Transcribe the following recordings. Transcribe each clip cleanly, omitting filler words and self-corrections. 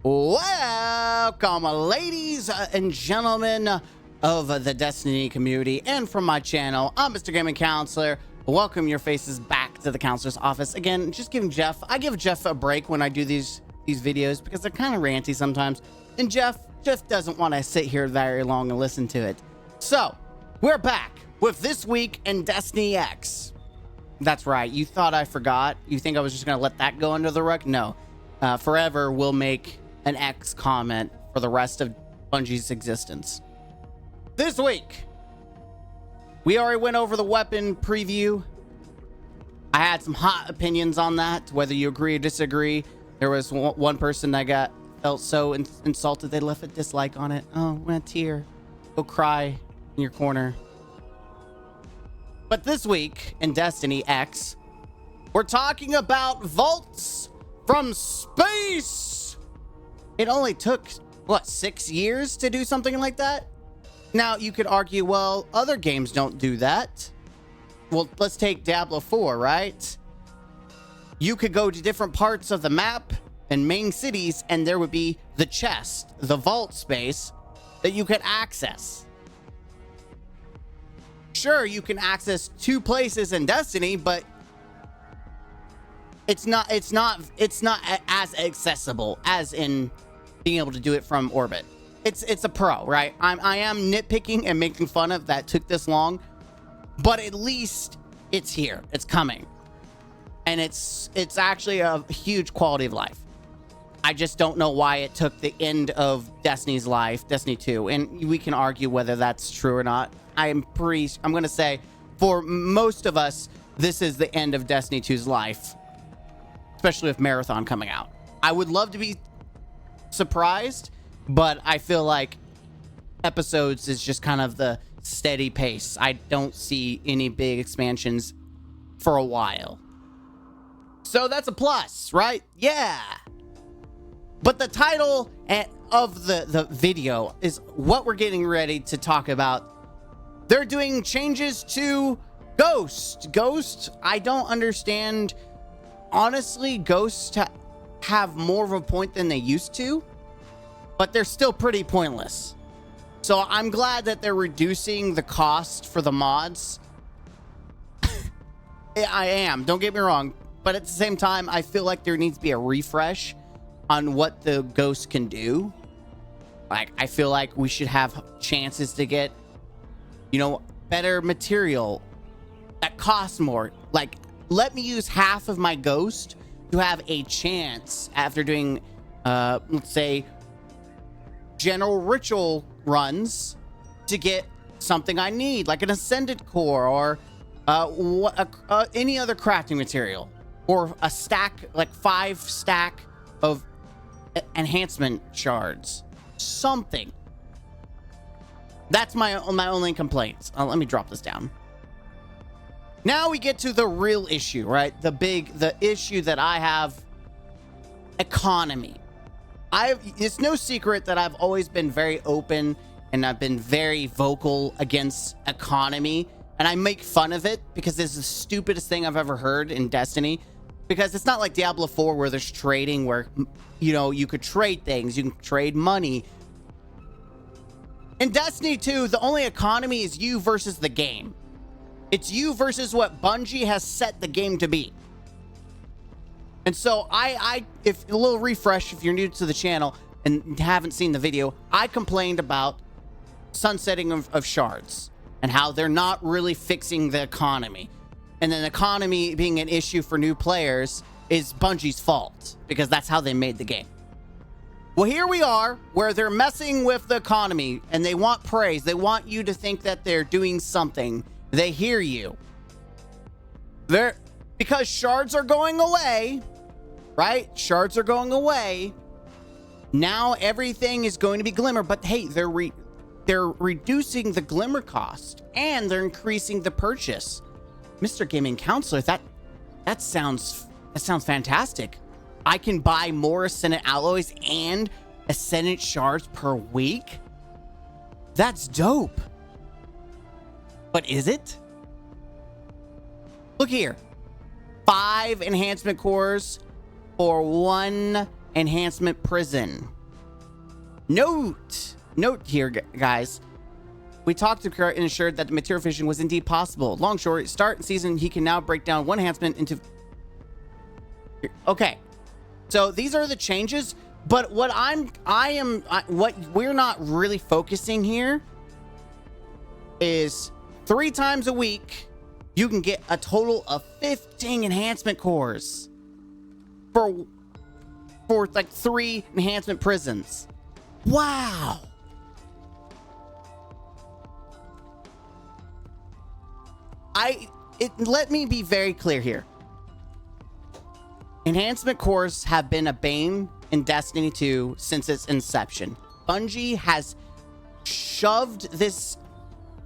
Welcome, ladies and gentlemen of the Destiny community and from my channel. I'm Mr. Gaming Counselor. Welcome your faces back to the counselor's office. Again, just giving I give Jeff a break when I do these videos because they're kind of ranty sometimes. And Jeff doesn't want to sit here very long and listen to it. So, we're back with This Week in Destiny X. That's right. You thought I forgot? You think I was just going to let that go under the rug? No. Forever will make an X comment for the rest of Bungie's existence. This week, we already went over the weapon preview. I had some hot opinions on that, whether you agree or disagree. There was one person that felt so insulted they left a dislike on it. Oh, a tear. Go cry in your corner. But this week in Destiny X, we're talking about vaults from space. It only took, what, 6 years to do something like that? Now, you could argue, well, other games don't do that. Well, let's take Diablo 4, right? You could go to different parts of the map and main cities, and there would be the chest, the vault space that you could access. Sure, you can access 2 places in Destiny, but it's not as accessible as in being able to do it from orbit. It's a pro, right? I am nitpicking and making fun of that took this long, but at least it's here. It's coming. And it's actually a huge quality of life. I just don't know why it took the end of Destiny's life, Destiny 2, and we can argue whether that's true or not. I'm going to say for most of us, this is the end of Destiny 2's life, especially with Marathon coming out. I would love to be surprised, but I feel like episodes is just kind of the steady pace. I don't see any big expansions for a while. So that's a plus, right? Yeah. But the title of the video is what we're getting ready to talk about. They're doing changes to Ghost. I don't understand. Honestly, Ghosts have more of a point than they used to, but they're still pretty pointless. So I'm glad that they're reducing the cost for the mods. I am, don't get me wrong, but at the same time, I feel like there needs to be a refresh on what the Ghost can do. Like, I feel like we should have chances to get, better material that costs more. Like, let me use half of my Ghost to have a chance after doing, let's say, general ritual runs to get something I need, like an Ascended Core or any other crafting material, or a stack, like 5 stack of enhancement shards. Something. That's my only complaints. Let me drop this down. Now we get to the real issue, right? The issue that I have. Economy. It's no secret that I've always been very open and I've been very vocal against economy, and I make fun of it because it's the stupidest thing I've ever heard in Destiny. Because it's not like Diablo 4 where there's trading, where you could trade things, you can trade money. In Destiny 2, the only economy is you versus the game. It's you versus what Bungie has set the game to be. And so if a little refresh, if you're new to the channel and haven't seen the video, I complained about sunsetting of shards and how they're not really fixing the economy. And then economy being an issue for new players is Bungie's fault, because that's how they made the game. Well, here we are, where they're messing with the economy, and they want praise. They want you to think that they're doing something. They hear you. Because shards are going away, right? Shards are going away. Now everything is going to be glimmer, but hey, they're reducing the glimmer cost, and they're increasing the purchase. Mr. Gaming Counselor, that sounds fantastic. I can buy more Ascendant Alloys and Ascendant Shards per week? That's dope. But is it? Look here. 5 enhancement cores for 1 enhancement prison. Note here, guys. We talked to Kurt and ensured that the material fishing was indeed possible. Long short, start season, he can now break down one enhancement into... Okay. So these are the changes, but what what we're not really focusing here is 3 times a week, you can get a total of 15 enhancement cores for like 3 enhancement prisms. Wow. Let me be very clear here. Enhancement cores have been a bane in Destiny 2 since its inception. Bungie has shoved this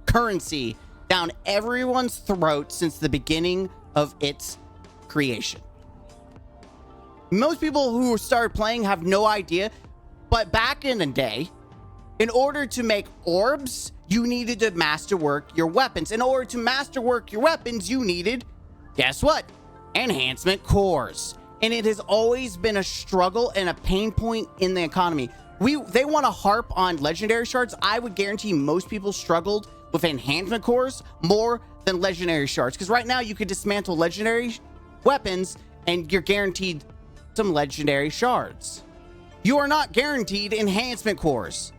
currency down everyone's throat since the beginning of its creation. Most people who started playing have no idea, but back in the day, in order to make orbs, you needed to masterwork your weapons. In order to masterwork your weapons, you needed, guess what? Enhancement cores. And it has always been a struggle and a pain point in the economy. They want to harp on legendary shards. I would guarantee most people struggled with enhancement cores more than legendary shards. Because right now you could dismantle legendary weapons and you're guaranteed some legendary shards. You are not guaranteed enhancement cores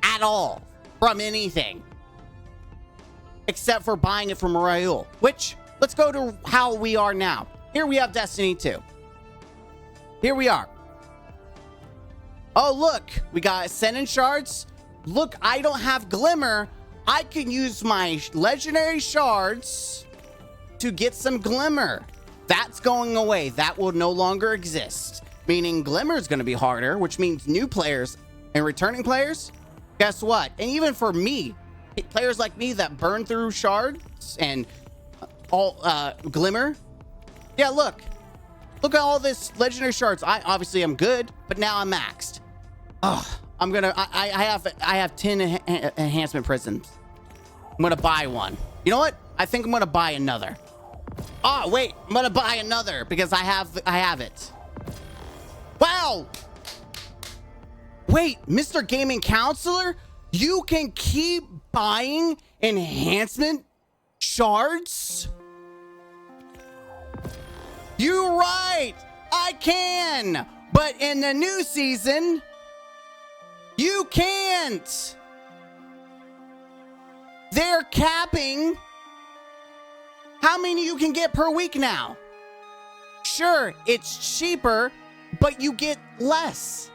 at all from anything. Except for buying it from Raul. Which, let's go to how we are now. Here we have Destiny 2. Here we are. Oh, look. We got Ascendant Shards. Look, I don't have Glimmer. I can use my legendary shards to get some Glimmer. That's going away. That will no longer exist. Meaning Glimmer is going to be harder, which means new players and returning players, guess what? And even for me, players like me that burn through shards and all Glimmer. Yeah, look at all this legendary shards. I obviously am good, but now I'm maxed. Oh, I have 10 enhancement prisms. I'm gonna buy one. You know what? I think I'm gonna buy another. Oh wait, I'm gonna buy another because I have it. Wow. Wait, Mr. Gaming Counselor, you can keep buying enhancement shards? You're right, I can, but in the new season, you can't. They're capping how many you can get per week now. Sure, it's cheaper, but you get less.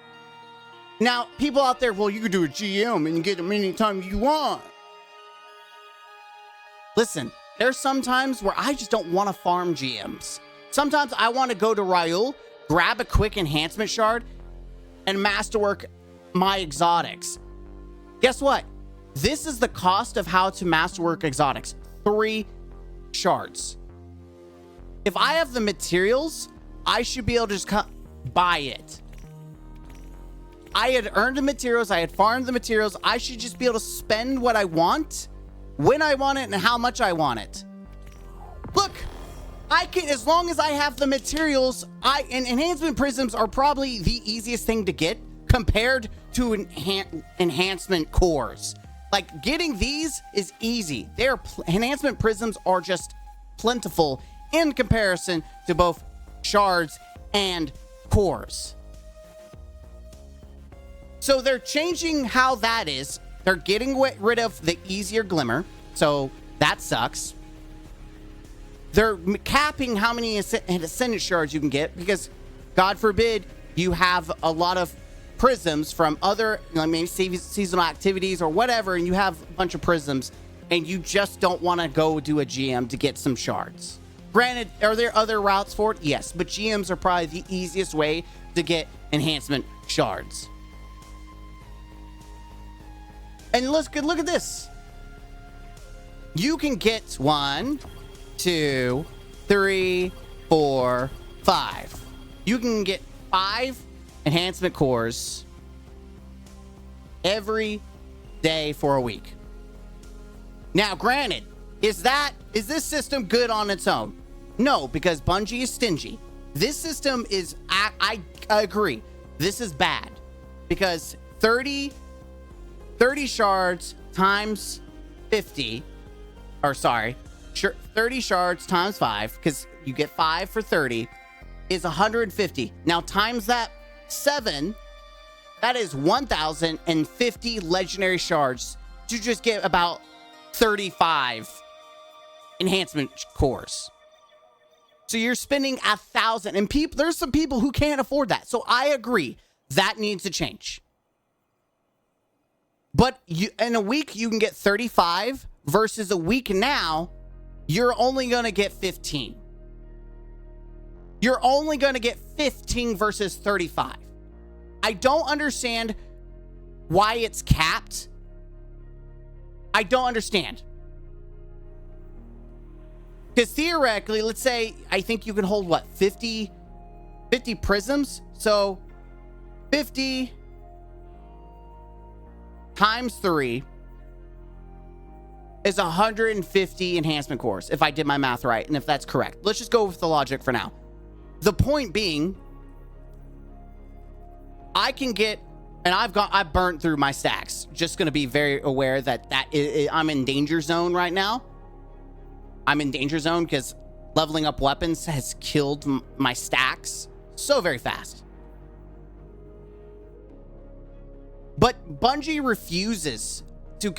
Now, people out there, well, you can do a GM and you get them anytime you want. Listen, there's some times where I just don't want to farm GMs. Sometimes I want to go to Raul, grab a quick enhancement shard, and masterwork my exotics. Guess what? This is the cost of how to masterwork exotics. 3 shards. If I have the materials, I should be able to just buy it. I had earned the materials. I had farmed the materials. I should just be able to spend what I want, when I want it, and how much I want it. Look, I can, as long as I have the materials, and enhancement prisms are probably the easiest thing to get compared to enhancement cores. Like, getting these is easy. Enhancement prisms are just plentiful in comparison to both shards and cores. So they're changing how that is. They're getting rid of the easier Glimmer, so that sucks. They're capping how many Ascendant shards you can get because, God forbid, you have a lot of prisms from other, maybe seasonal activities or whatever, and you have a bunch of prisms, and you just don't want to go do a GM to get some shards. Granted, are there other routes for it? Yes, but GMs are probably the easiest way to get enhancement shards. And look at this. You can get 1, 2, 3, 4, 5. You can get 5 enhancement cores every day for a week. Now, granted, is this system good on its own? No, because Bungie is stingy. This system is, I agree, this is bad because 30 30 shards times 50, or sorry, 30 shards times 5, because you get 5 for 30, is 150. Now times that 7, that is 1,050 legendary shards to just get about 35 enhancement cores. So you're spending 1,000, and there's some people who can't afford that. So I agree that needs to change. But in a week you can get 35 versus a week now you're only going to get 15. You're only going to get 15 versus 35. I don't understand why it's capped. I don't understand. Because theoretically, let's say, I think you can hold, what, 50 prisms? So, 50 times 3 is 150 enhancement cores, if I did my math right, and if that's correct. Let's just go with the logic for now. The point being, I can get, and I've burnt through my stacks. Just going to be very aware that I'm in danger zone right now. I'm in danger zone because leveling up weapons has killed my stacks so very fast. But Bungie refuses to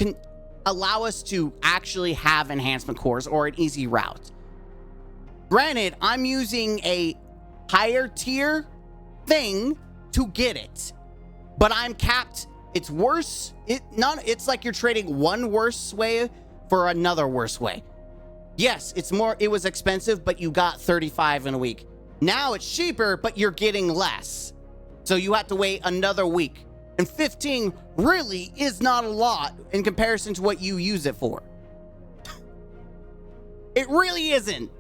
allow us to actually have enhancement cores or an easy route. Granted, I'm using a higher tier thing to get it, but I'm capped. It's worse. It's like you're trading one worse way for another worse way. Yes, it was expensive, but you got 35 in a week. Now it's cheaper, but you're getting less. So you have to wait another week. And 15 really is not a lot in comparison to what you use it for. It really isn't.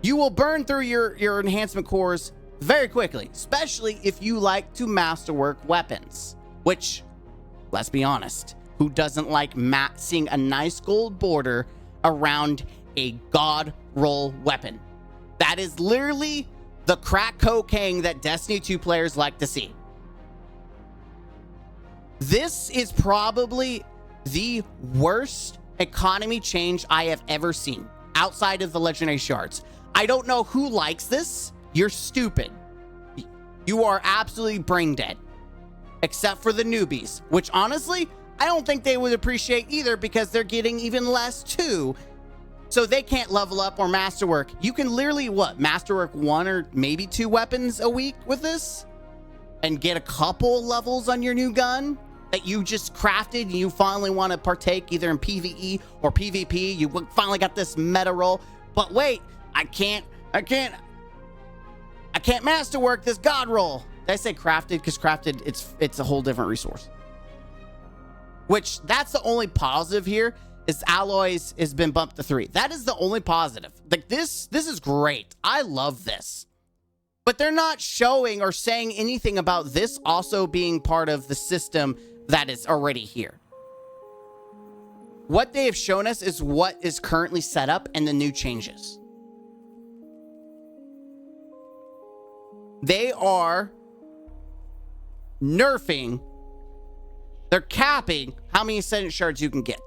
You will burn through your enhancement cores very quickly, especially if you like to masterwork weapons. Which, let's be honest, who doesn't like seeing a nice gold border around a god roll weapon? That is literally the crack cocaine that Destiny 2 players like to see. This is probably the worst economy change I have ever seen outside of the legendary shards. I don't know who likes this. You're stupid. You are absolutely brain dead. Except for the newbies, which honestly, I don't think they would appreciate either because they're getting even less too. So they can't level up or masterwork. You can literally, masterwork 1 or maybe 2 weapons a week with this? And get a couple levels on your new gun that you just crafted and you finally want to partake either in PvE or PvP. You finally got this meta roll. But wait, I can't masterwork this god roll. Did I say crafted? Because crafted, it's a whole different resource. Which, that's the only positive here, is alloys has been bumped to 3. That is the only positive. Like, this is great. I love this. But they're not showing or saying anything about this also being part of the system that is already here. What they have shown us is what is currently set up and the new changes. They are nerfing, they're capping how many ascendant shards you can get.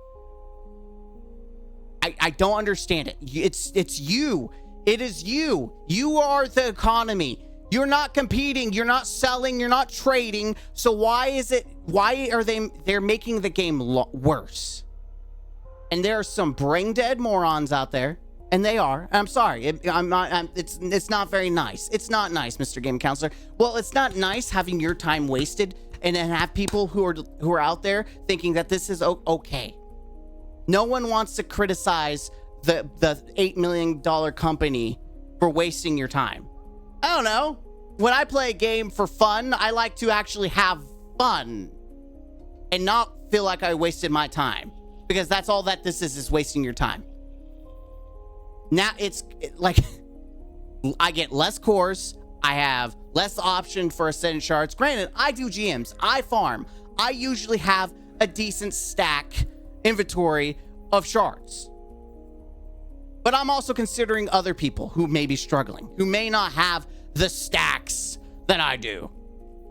I don't understand it. It's you. It is you. You are the economy. You're not competing. You're not selling. You're not trading. So why are they're making the game worse? And there are some brain dead morons out there, and they are. I'm sorry. It's not very nice. It's not nice, Mr. Game Counselor. Well, it's not nice having your time wasted and then have people who are out there thinking that this is okay. No one wants to criticize the $8 million company for wasting your time. I don't know. When I play a game for fun, I like to actually have fun and not feel like I wasted my time, because that's all that this is wasting your time. Now it's like I get less cores. I have less option for ascendant shards. Granted, I do GMs. I farm. I usually have a decent stack inventory of shards. But I'm also considering other people who may be struggling, who may not have the stacks that I do,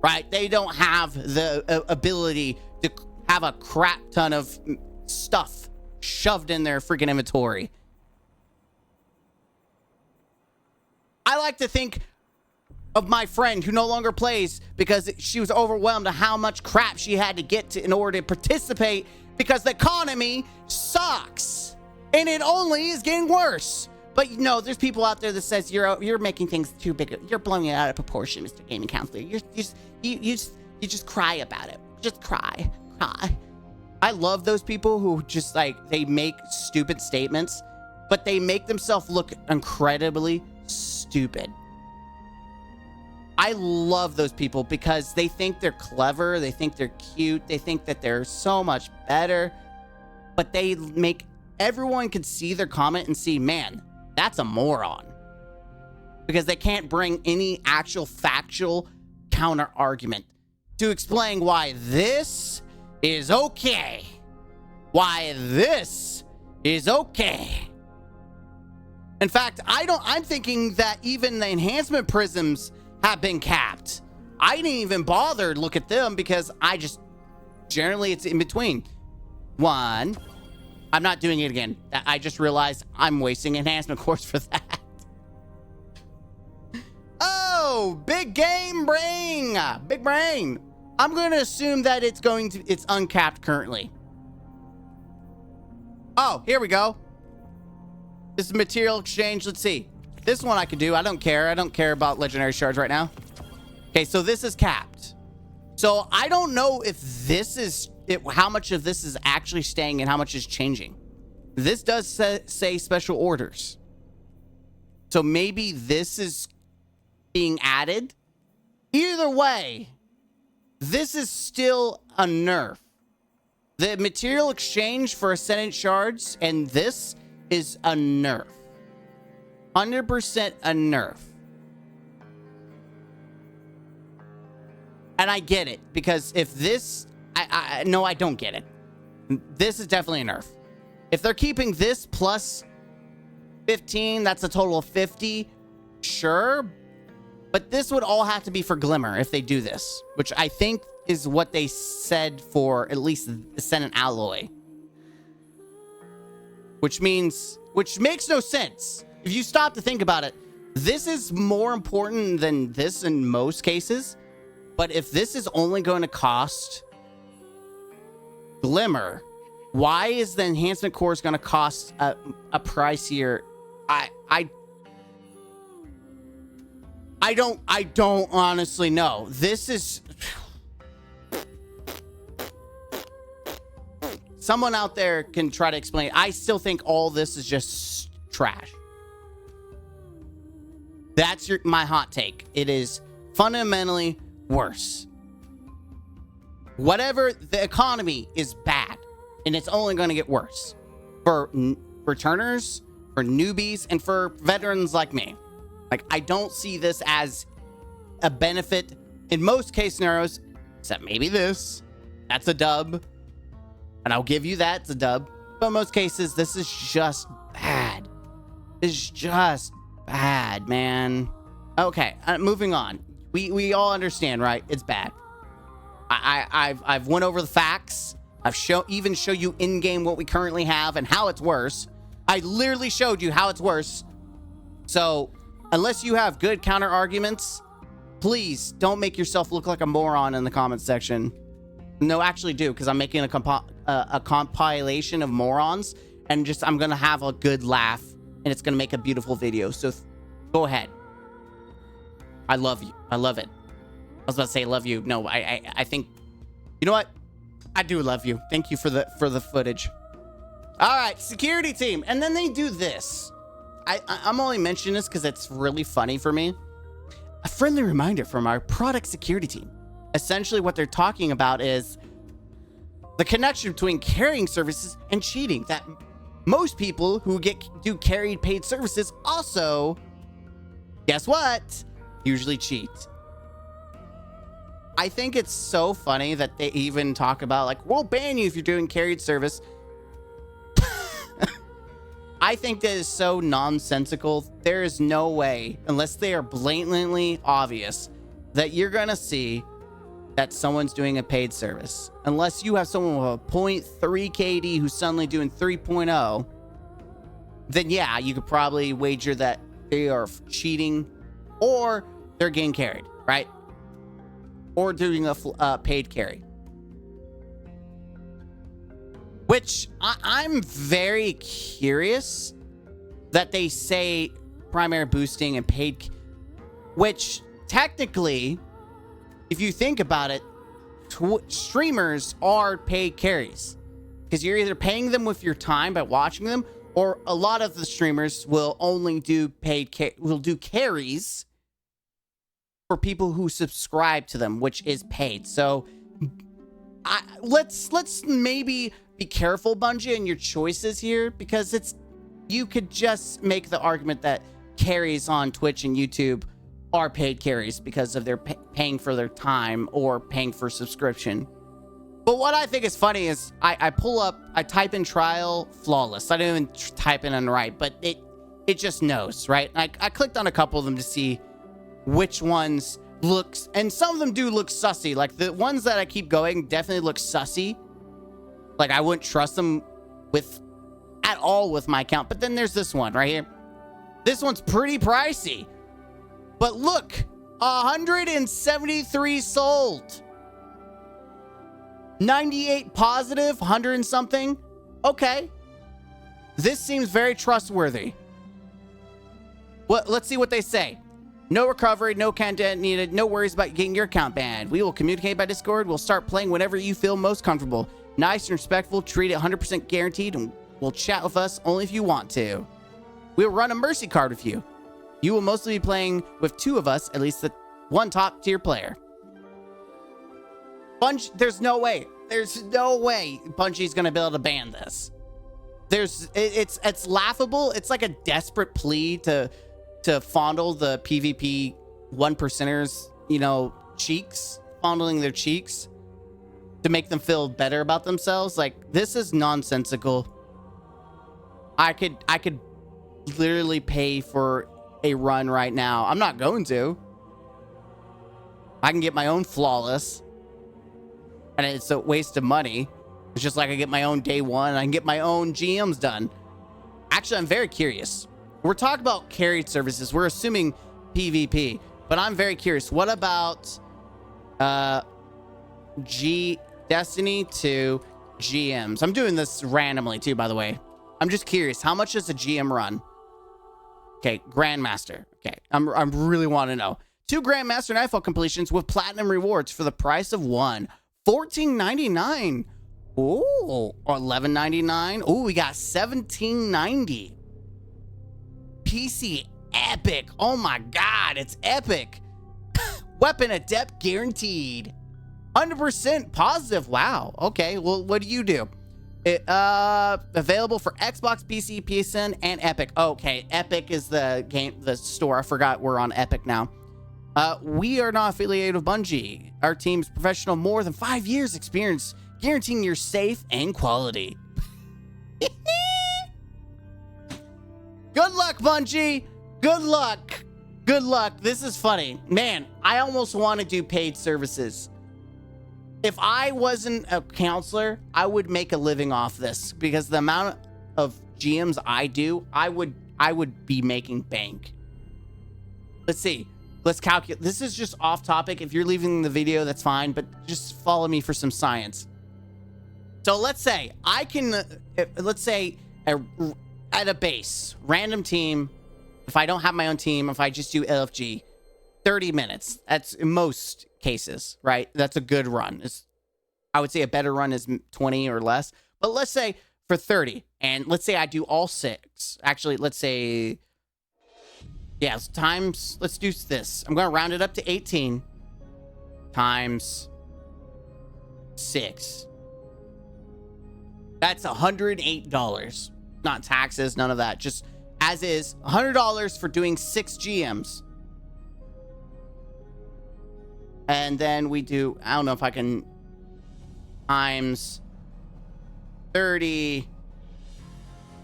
right? They don't have the ability to have a crap ton of stuff shoved in their freaking inventory. I like to think of my friend who no longer plays because she was overwhelmed at how much crap she had to get to in order to participate because the economy sucks and it only is getting worse. But you know, there's people out there that says you're making things too big. You're blowing it out of proportion, Mr. Gaming Counselor. You just cry about it. Just cry. I love those people who just like, they make stupid statements, but they make themselves look incredibly stupid. I love those people because they think they're clever, they think they're cute, they think that they're so much better, but they make everyone can see their comment and see, man, that's a moron. Because they can't bring any actual factual counter argument to explain why this is okay. Why this is okay. In fact, I'm thinking that even the enhancement prisms have been capped. I didn't even bother to look at them because I just, generally it's in between. One, I'm not doing it again. I just realized I'm wasting enhancement cores for that. Oh, big game brain. Big brain. I'm going to assume that it's uncapped currently. Oh, here we go. This is material exchange. Let's see. This one I could do. I don't care. I don't care about legendary shards right now. Okay, so this is capped. So I don't know if this is how much of this is actually staying and how much is changing. This does say special orders. So maybe this is being added. Either way, this is still a nerf. The material exchange for Ascendant shards and this is a nerf. 100% a nerf. And I get it, because if this, no, I don't get it. This is definitely a nerf. If they're keeping this plus 15, that's a total of 50, sure. But this would all have to be for Glimmer if they do this, which I think is what they said for at least the Ascendant Alloy. Which makes no sense. If you stop to think about it, this is more important than this in most cases. But if this is only going to cost Glimmer, why is the enhancement cores going to cost a pricier? I don't honestly know. This is someone out there can try to explain. I still think all this is just trash. That's my hot take. It is fundamentally worse. Whatever, the economy is bad, and it's only going to get worse for returners, for newbies, and for veterans like me. Like, I don't see this as a benefit in most case scenarios, except maybe this. That's a dub, and I'll give you that, it's a dub. But in most cases, this is just bad. It's just bad, man. Okay, moving on. We all understand, right? It's bad. I've went over the facts. I've even show you in game what we currently have and how it's worse. I literally showed you how it's worse. So unless you have good counter arguments, please don't make yourself look like a moron in the comments section. No, actually do, because I'm making a compilation of morons, and just I'm gonna have a good laugh, and it's gonna make a beautiful video. So go ahead. I love you. I love it. I was about to say love you. No, I think, you know what? I do love you. Thank you for the footage. All right, security team. And then they do this. I'm only mentioning this because it's really funny for me. A friendly reminder from our product security team. Essentially what they're talking about is the connection between carrying services and cheating. That most people who do carried paid services also, guess what? Usually cheat. I think it's so funny that they even talk about, like, we'll ban you if you're doing carried service. I think that is so nonsensical. There is no way, unless they are blatantly obvious, that you're gonna see that someone's doing a paid service. Unless you have someone with a 0.3 KD who's suddenly doing 3.0, then yeah, you could probably wager that they are cheating or they're getting carried, right? Or doing a paid carry. Which I'm very curious that they say primary boosting and paid, which technically, if you think about it, streamers are paid carries because you're either paying them with your time by watching them, or a lot of the streamers will only do will do carries for people who subscribe to them, which is paid. So let's maybe be careful, Bungie, in your choices here, because you could just make the argument that carries on Twitch and YouTube are paid carries because of their paying for their time or paying for subscription. But what I think is funny is I type in trial flawless. I didn't even type in right, but it just knows, right? I clicked on a couple of them to see which ones looks, and some of them do look sussy. Like the ones that I keep going definitely look sussy. Like I wouldn't trust them at all with my account. But then there's this one right here. This one's pretty pricey. But look, 173 sold. 98 positive, 100 and something. Okay. This seems very trustworthy. Let's see what they say. No recovery, no content needed, no worries about getting your account banned. We will communicate by Discord. We'll start playing whenever you feel most comfortable. Nice and respectful, treat it 100% guaranteed, and will chat with us only if you want to. We'll run a mercy card with you. You will mostly be playing with two of us, at least the one top tier player. Bungie, there's no way Bungie's gonna be able to ban this. It's laughable. It's like a desperate plea to fondle the PvP 1%ers, cheeks, fondling their cheeks to make them feel better about themselves. Like, this is nonsensical. I could literally pay for a run right now. I'm not going to. I can get my own flawless, and it's a waste of money. It's just like I get my own day one, and I can get my own GMs done. Actually, I'm very curious. We're talking about carried services. We're assuming PvP, but I'm very curious. What about Destiny 2 GMs? I'm doing this randomly too, by the way. I'm just curious. How much does a GM run? Okay, Grandmaster. Okay, I'm really want to know. 2 Grandmaster Nightfall completions with platinum rewards for the price of 1. $14.99. Ooh, or $11.99. Ooh, we got $17.90. PC epic. Oh my god, it's epic. Weapon adept guaranteed. 100% positive. Wow. Okay, well, what do you do? Available for Xbox, PC, PSN, and Epic. Okay, Epic is the store. I forgot we're on Epic now. We are not affiliated with Bungie. Our team's professional, more than 5 years experience, guaranteeing your safe and quality. Good luck, Bungie. Good luck. Good luck. This is funny. Man, I almost want to do paid services. If I wasn't a counselor, I would make a living off this, because the amount of GMs I do, I would be making bank. Let's see. Let's calculate. This is just off topic. If you're leaving the video, that's fine, but just follow me for some science. So let's say I can, at a base, random team, if I don't have my own team, if I just do LFG, 30 minutes. That's in most cases, right? That's a good run. I would say a better run is 20 or less, but let's say for 30, and let's say I do all 6. Actually, let's say, yeah, let's do this. I'm going to round it up to 18 times 6. That's $108. Not taxes, none of that. Just as is, $100 for doing 6 GMs. And then we do, I don't know if I can, times 30.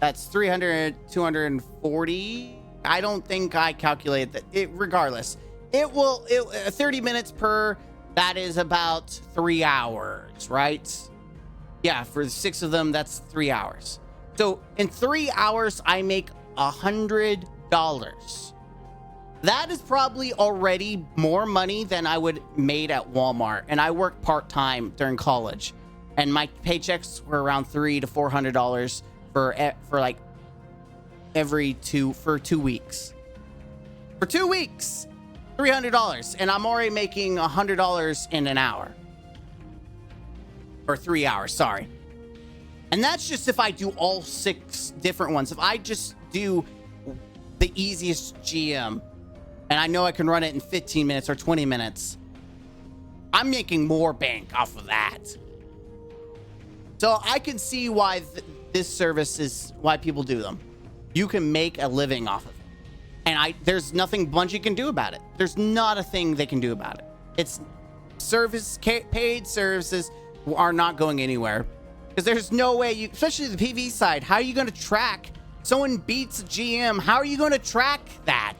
That's 300, 240. I don't think I calculated that. Regardless, it will 30 minutes per that is about 3 hours, right? Yeah, for 6 of them, that's 3 hours. So in 3 hours, I make $100. That is probably already more money than I would made at Walmart. And I worked part-time during college, and my paychecks were around $300 to $400 for like every 2 weeks. For 2 weeks, $300, and I'm already making $100 in an hour. Or 3 hours, sorry. And that's just if I do all 6 different ones. If I just do the easiest GM, and I know I can run it in 15 minutes or 20 minutes, I'm making more bank off of that. So I can see why this service is, why people do them. You can make a living off of it. And there's nothing Bungie can do about it. There's not a thing they can do about it. It's paid services are not going anywhere. Because there's no way especially the PvE side, how are you going to track someone beats a GM? How are you going to track that?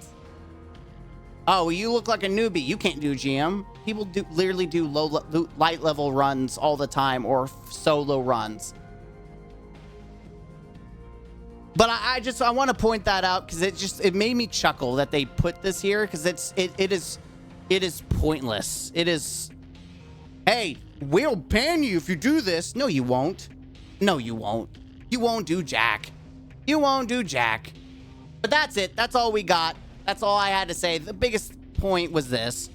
Oh, well, you look like a newbie. You can't do GM. People literally do light level runs all the time, or solo runs. But I want to point that out because it made me chuckle that they put this here, because it is pointless. It is, hey, we'll ban you if you do this. No, you won't. No, you won't. You won't do jack. You won't do jack. But that's it. That's all we got. That's all I had to say. The biggest point was this.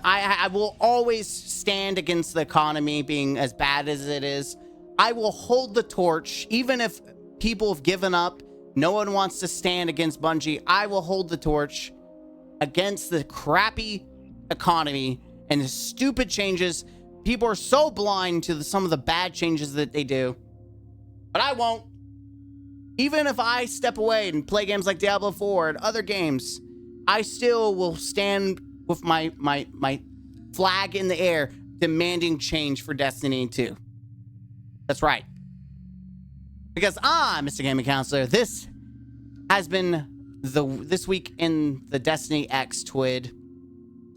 I will always stand against the economy being as bad as it is. I will hold the torch, even if people have given up. No one wants to stand against Bungie. I will hold the torch against the crappy economy and the stupid changes. People are so blind to some of the bad changes that they do. But I won't. Even if I step away and play games like Diablo 4 and other games, I still will stand with my flag in the air, demanding change for Destiny 2. That's right. Because I'm Mr. Gaming Counselor. This has been this week in the Destiny X TWID,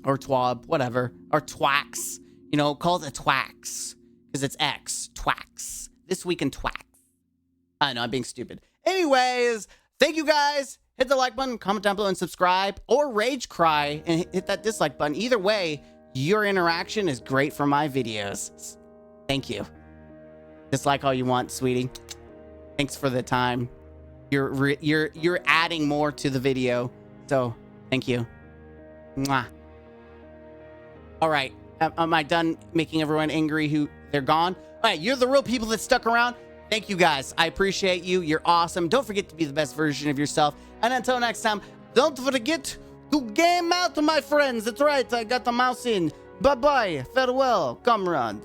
or TWAB, whatever, or TWAX. You know, call it a TWAX because it's X. TWAX. This week in TWAX. I know, I'm being stupid. Anyways, thank you guys. Hit the like button, comment down below, and subscribe, or rage cry and hit that dislike button. Either way, your interaction is great for my videos. Thank you. Dislike all you want, sweetie. Thanks for the time. You're adding more to the video, so thank you. Mwah. All right, am I done making everyone angry who they're gone? All right, you're the real people that stuck around. Thank you guys. I appreciate you. You're awesome. Don't forget to be the best version of yourself. And until next time, don't forget to game out, my friends. That's right. I got the mouse in. Bye-bye. Farewell, comrade.